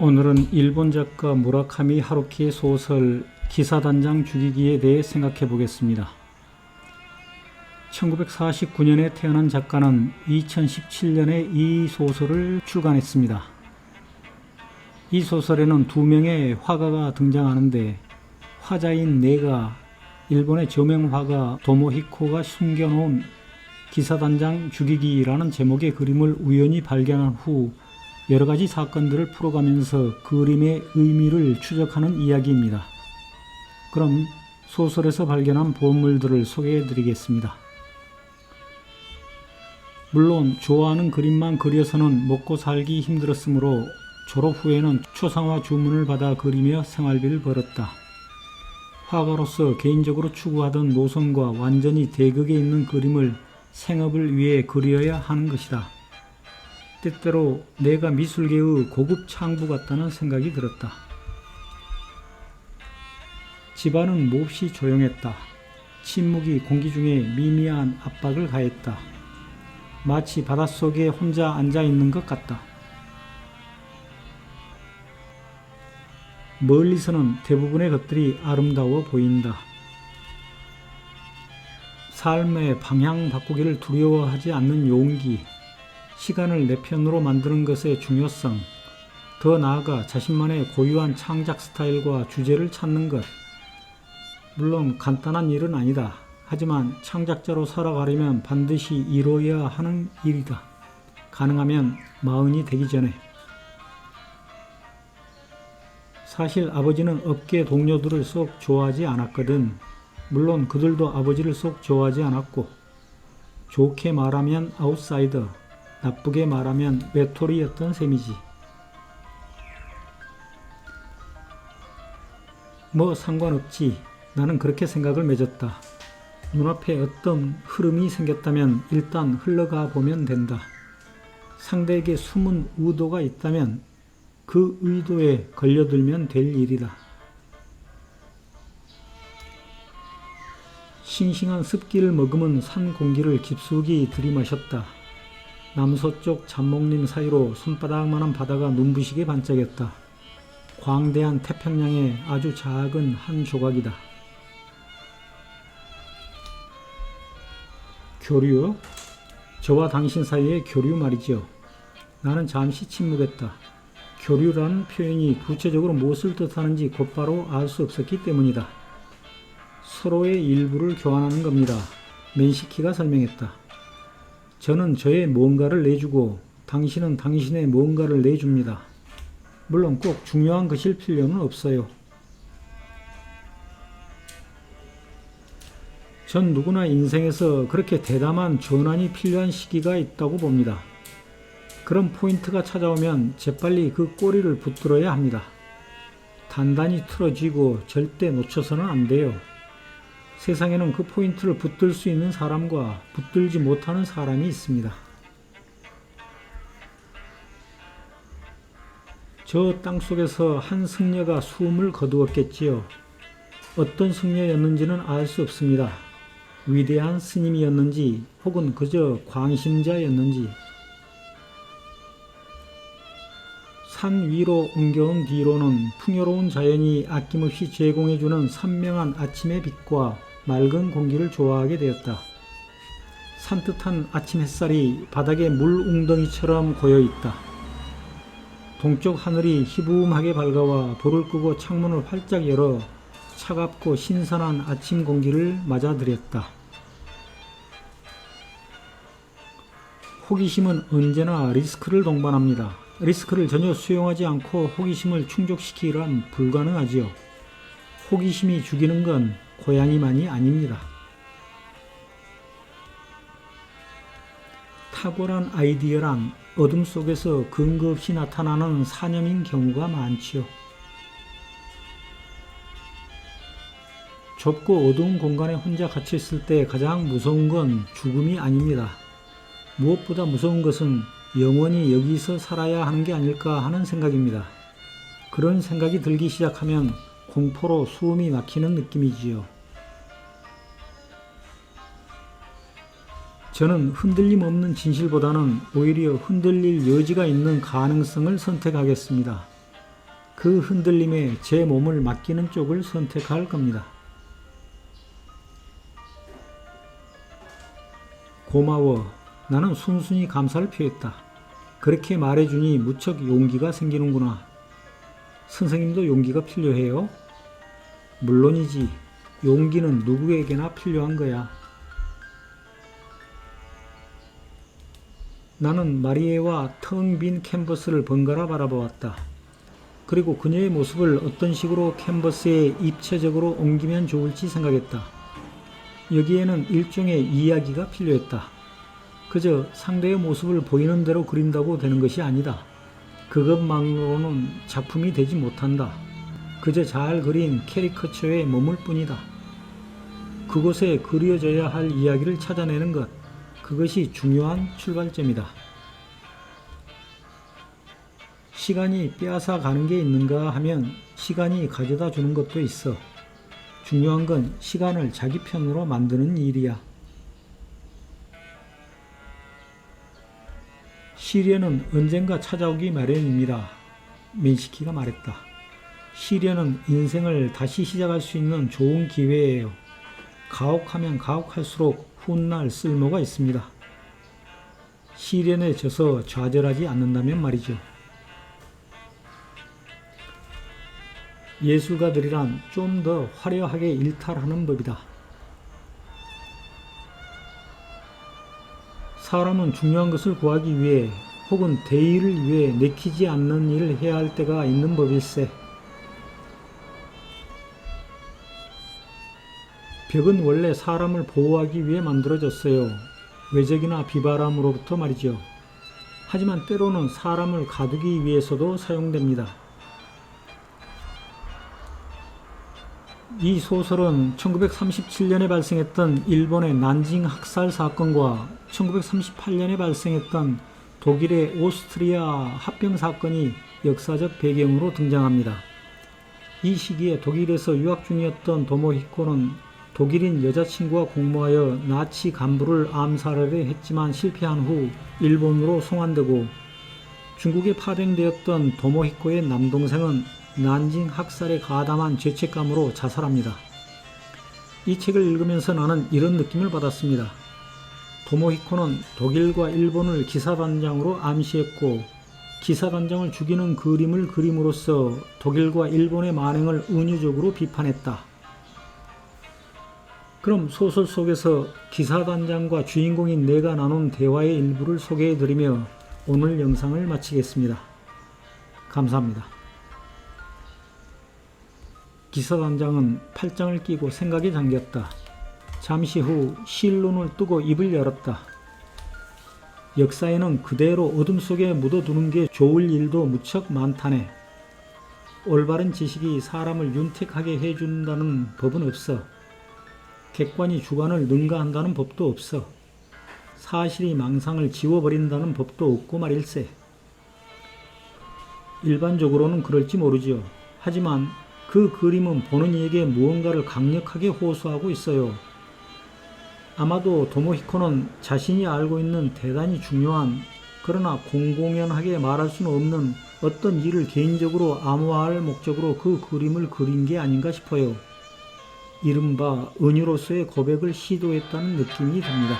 오늘은 일본 작가 무라카미 하루키의 소설 기사단장 죽이기에 대해 생각해 보겠습니다. 1949년에 태어난 작가는 2017년에 이 소설을 출간했습니다. 이 소설에는 두 명의 화가가 등장하는데 화자인 네가 일본의 저명 화가 도모히코가 숨겨놓은 기사단장 죽이기라는 제목의 그림을 우연히 발견한 후 여러가지 사건들을 풀어가면서 그림의 의미를 추적하는 이야기입니다. 그럼 소설에서 발견한 보물들을 소개해 드리겠습니다. 물론 좋아하는 그림만 그려서는 먹고 살기 힘들었으므로 졸업 후에는 초상화 주문을 받아 그리며 생활비를 벌었다. 화가로서 개인적으로 추구하던 노선과 완전히 대극에 있는 그림을 생업을 위해 그려야 하는 것이다. 때때로 내가 미술계의 고급 창부 같다는 생각이 들었다. 집안은 몹시 조용했다. 침묵이 공기 중에 미미한 압박을 가했다. 마치 바닷속에 혼자 앉아있는 것 같다. 멀리서는 대부분의 것들이 아름다워 보인다. 삶의 방향 바꾸기를 두려워하지 않는 용기, 시간을 내 편으로 만드는 것의 중요성, 더 나아가 자신만의 고유한 창작 스타일과 주제를 찾는 것. 물론 간단한 일은 아니다. 하지만 창작자로 살아가려면 반드시 이루어야 하는 일이다. 가능하면 40이 되기 전에. 사실 아버지는 업계 동료들을 쏙 좋아하지 않았거든. 물론 그들도 아버지를 쏙 좋아하지 않았고, 좋게 말하면 아웃사이더, 나쁘게 말하면 외톨이였던 셈이지. 뭐 상관없지. 나는 그렇게 생각을 맺었다. 눈앞에 어떤 흐름이 생겼다면 일단 흘러가 보면 된다. 상대에게 숨은 의도가 있다면 그 의도에 걸려들면 될 일이다. 싱싱한 습기를 머금은 산 공기를 깊숙이 들이마셨다. 남서쪽 잡목림 사이로 손바닥만한 바다가 눈부시게 반짝였다. 광대한 태평양의 아주 작은 한 조각이다. 교류요? 저와 당신 사이의 교류 말이죠. 나는 잠시 침묵했다. 교류라는 표현이 구체적으로 무엇을 뜻하는지 곧바로 알 수 없었기 때문이다. 서로의 일부를 교환하는 겁니다. 맨시키가 설명했다. 저는 저의 뭔가를 내주고 당신은 당신의 뭔가를 내줍니다. 물론 꼭 중요한 것일 필요는 없어요. 전 누구나 인생에서 그렇게 대담한 전환이 필요한 시기가 있다고 봅니다. 그런 포인트가 찾아오면 재빨리 그 꼬리를 붙들어야 합니다. 단단히 틀어쥐고 절대 놓쳐서는 안 돼요. 세상에는 그 포인트를 붙들 수 있는 사람과 붙들지 못하는 사람이 있습니다. 저 땅속에서 한 승려가 숨을 거두었겠지요. 어떤 승려였는지는 알 수 없습니다. 위대한 스님이었는지 혹은 그저 광심자였는지. 산 위로 옮겨온 뒤로는 풍요로운 자연이 아낌없이 제공해주는 선명한 아침의 빛과 맑은 공기를 좋아하게 되었다. 산뜻한 아침 햇살이 바닥에 물 웅덩이처럼 고여있다. 동쪽 하늘이 희부음하게 밝아와 불을 끄고 창문을 활짝 열어 차갑고 신선한 아침 공기를 맞아들였다. 호기심은 언제나 리스크를 동반합니다. 리스크를 전혀 수용하지 않고 호기심을 충족시키기란 불가능하지요. 호기심이 죽이는 건 고양이만이 아닙니다. 탁월한 아이디어란 어둠 속에서 근거 없이 나타나는 사념인 경우가 많지요. 좁고 어두운 공간에 혼자 갇혀 있을 때 가장 무서운 건 죽음이 아닙니다. 무엇보다 무서운 것은 영원히 여기서 살아야 하는 게 아닐까 하는 생각입니다. 그런 생각이 들기 시작하면 공포로 숨이 막히는 느낌이지요. 저는 흔들림 없는 진실보다는 오히려 흔들릴 여지가 있는 가능성을 선택하겠습니다. 그 흔들림에 제 몸을 맡기는 쪽을 선택할 겁니다. 고마워. 나는 순순히 감사를 표했다. 그렇게 말해주니 무척 용기가 생기는구나. 선생님도 용기가 필요해요? 물론이지. 용기는 누구에게나 필요한 거야. 나는 마리에와 텅 빈 캔버스를 번갈아 바라보았다. 그리고 그녀의 모습을 어떤 식으로 캔버스에 입체적으로 옮기면 좋을지 생각했다. 여기에는 일종의 이야기가 필요했다. 그저 상대의 모습을 보이는 대로 그린다고 되는 것이 아니다. 그것만으로는 작품이 되지 못한다. 그저 잘 그린 캐리커처에 머물 뿐이다. 그곳에 그려져야 할 이야기를 찾아내는 것, 그것이 중요한 출발점이다. 시간이 빼앗아 가는 게 있는가 하면 시간이 가져다 주는 것도 있어. 중요한 건 시간을 자기 편으로 만드는 일이야. 시련은 언젠가 찾아오기 마련입니다. 민시키가 말했다. 시련은 인생을 다시 시작할 수 있는 좋은 기회예요. 가혹하면 가혹할수록 훗날 쓸모가 있습니다. 시련에 져서 좌절하지 않는다면 말이죠. 예술가들이란 좀 더 화려하게 일탈하는 법이다. 사람은 중요한 것을 구하기 위해 혹은 대의를 위해 내키지 않는 일을 해야 할 때가 있는 법일세. 벽은 원래 사람을 보호하기 위해 만들어졌어요. 외적이나 비바람으로부터 말이죠. 하지만 때로는 사람을 가두기 위해서도 사용됩니다. 이 소설은 1937년에 발생했던 일본의 난징 학살 사건과 1938년에 발생했던 독일의 오스트리아 합병 사건이 역사적 배경으로 등장합니다. 이 시기에 독일에서 유학 중이었던 도모히코는 독일인 여자친구와 공모하여 나치 간부를 암살하려 했지만 실패한 후 일본으로 송환되고, 중국에 파병되었던 도모히코의 남동생은 난징 학살에 가담한 죄책감으로 자살합니다. 이 책을 읽으면서 나는 이런 느낌을 받았습니다. 도모히코는 독일과 일본을 기사단장으로 암시했고, 기사단장을 죽이는 그림을 그림으로써 독일과 일본의 만행을 은유적으로 비판했다. 그럼 소설 속에서 기사단장과 주인공인 내가 나눈 대화의 일부를 소개해드리며 오늘 영상을 마치겠습니다. 감사합니다. 기사단장은 팔짱을 끼고 생각에 잠겼다. 잠시 후 실눈을 뜨고 입을 열었다. 역사에는 그대로 어둠 속에 묻어두는 게 좋을 일도 무척 많다네. 올바른 지식이 사람을 윤택하게 해준다는 법은 없어. 객관이 주관을 능가한다는 법도 없어. 사실이 망상을 지워버린다는 법도 없고 말일세. 일반적으로는 그럴지 모르지요. 하지만 그 그림은 보는 이에게 무언가를 강력하게 호소하고 있어요. 아마도 도모히코는 자신이 알고 있는 대단히 중요한, 그러나 공공연하게 말할 수는 없는 어떤 일을 개인적으로 암호화할 목적으로 그 그림을 그린 게 아닌가 싶어요. 이른바 은유로서의 고백을 시도했다는 느낌이 듭니다.